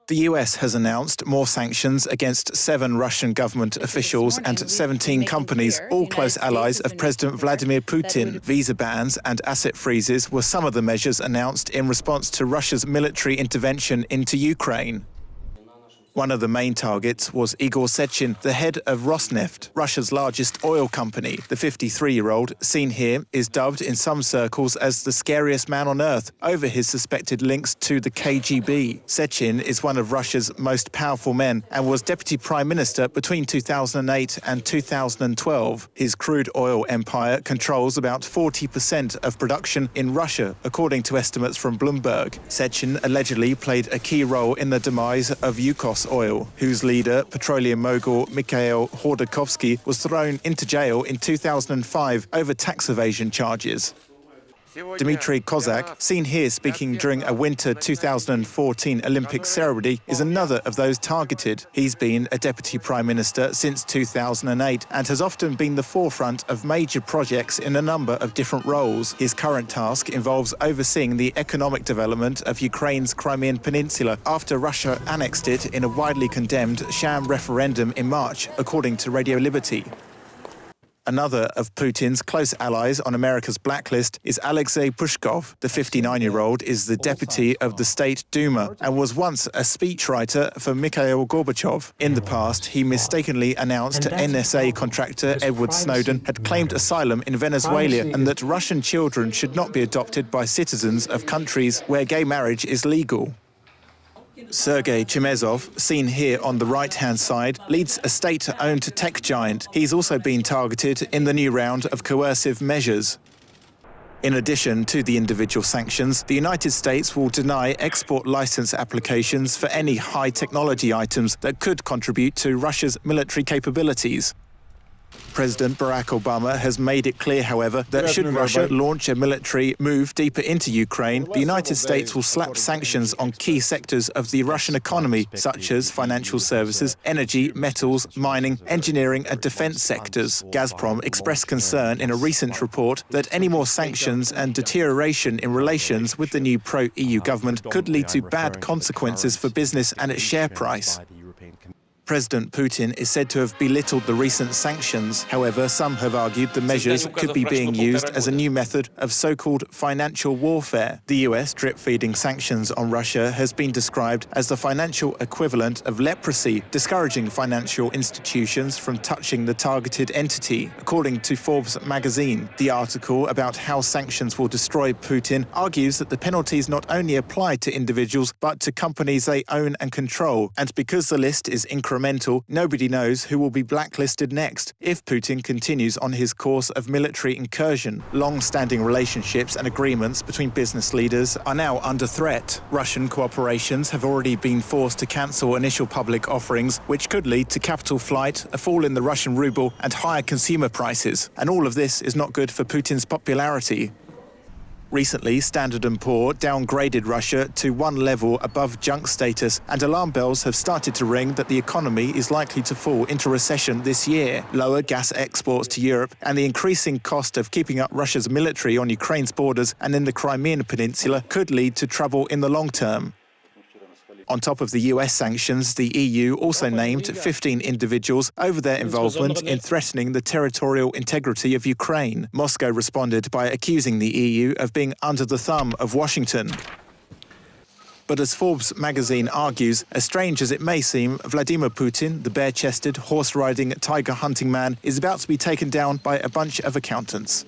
The US has announced more sanctions against 7 Russian government officials and 17 companies, all close allies of President Vladimir Putin. Visa bans and asset freezes were some of the measures announced in response to Russia's military intervention into Ukraine. One of the main targets was Igor Sechin, the head of Rosneft, Russia's largest oil company. The 53-year-old, seen here, is dubbed in some circles as the scariest man on earth over his suspected links to the KGB. Sechin is one of Russia's most powerful men and was deputy prime minister between 2008 and 2012. His crude oil empire controls about 40% of production in Russia, according to estimates from Bloomberg. Sechin allegedly played a key role in the demise of Yukos Oil, whose leader, petroleum mogul Mikhail Khodorkovsky, was thrown into jail in 2005 over tax evasion charges. Dmitry Kozak, seen here speaking during a winter 2014 Olympic ceremony, is another of those targeted. He's been a deputy prime minister since 2008 and has often been the forefront of major projects in a number of different roles. His current task involves overseeing the economic development of Ukraine's Crimean Peninsula after Russia annexed it in a widely condemned sham referendum in March, according to Radio Liberty. Another of Putin's close allies on America's blacklist is Alexei Pushkov. The 59-year-old is the deputy of the State Duma and was once a speechwriter for Mikhail Gorbachev. In the past, he mistakenly announced NSA contractor Edward Snowden had claimed asylum in Venezuela and that Russian children should not be adopted by citizens of countries where gay marriage is legal. Sergei Chemezov, seen here on the right-hand side, leads a state-owned tech giant. He's also been targeted in the new round of coercive measures. In addition to the individual sanctions, the United States will deny export license applications for any high-technology items that could contribute to Russia's military capabilities. President Barack Obama has made it clear, however, that should Russia launch a military move deeper into Ukraine, the United States will slap sanctions on key sectors of the Russian economy, such as financial services, energy, metals, mining, engineering and defense sectors. Gazprom expressed concern in a recent report that any more sanctions and deterioration in relations with the new pro-EU government could lead to bad consequences for business and its share price. President Putin is said to have belittled the recent sanctions. However, some have argued the measures could be being used as a new method of so-called financial warfare. The US drip-feeding sanctions on Russia has been described as the financial equivalent of leprosy, discouraging financial institutions from touching the targeted entity, according to Forbes magazine. The article about how sanctions will destroy Putin argues that the penalties not only apply to individuals but to companies they own and control, and because the list is incremental, nobody knows who will be blacklisted next if Putin continues on his course of military incursion. Long-standing relationships and agreements between business leaders are now under threat. Russian corporations have already been forced to cancel initial public offerings, which could lead to capital flight, a fall in the Russian ruble, and higher consumer prices. And all of this is not good for Putin's popularity. Recently, Standard & Poor downgraded Russia to one level above junk status, and alarm bells have started to ring that the economy is likely to fall into recession this year. Lower gas exports to Europe and the increasing cost of keeping up Russia's military on Ukraine's borders and in the Crimean Peninsula could lead to trouble in the long term. On top of the US sanctions, the EU also named 15 individuals over their involvement in threatening the territorial integrity of Ukraine. Moscow responded by accusing the EU of being under the thumb of Washington. But as Forbes magazine argues, as strange as it may seem, Vladimir Putin, the bare-chested, horse-riding, tiger-hunting man, is about to be taken down by a bunch of accountants.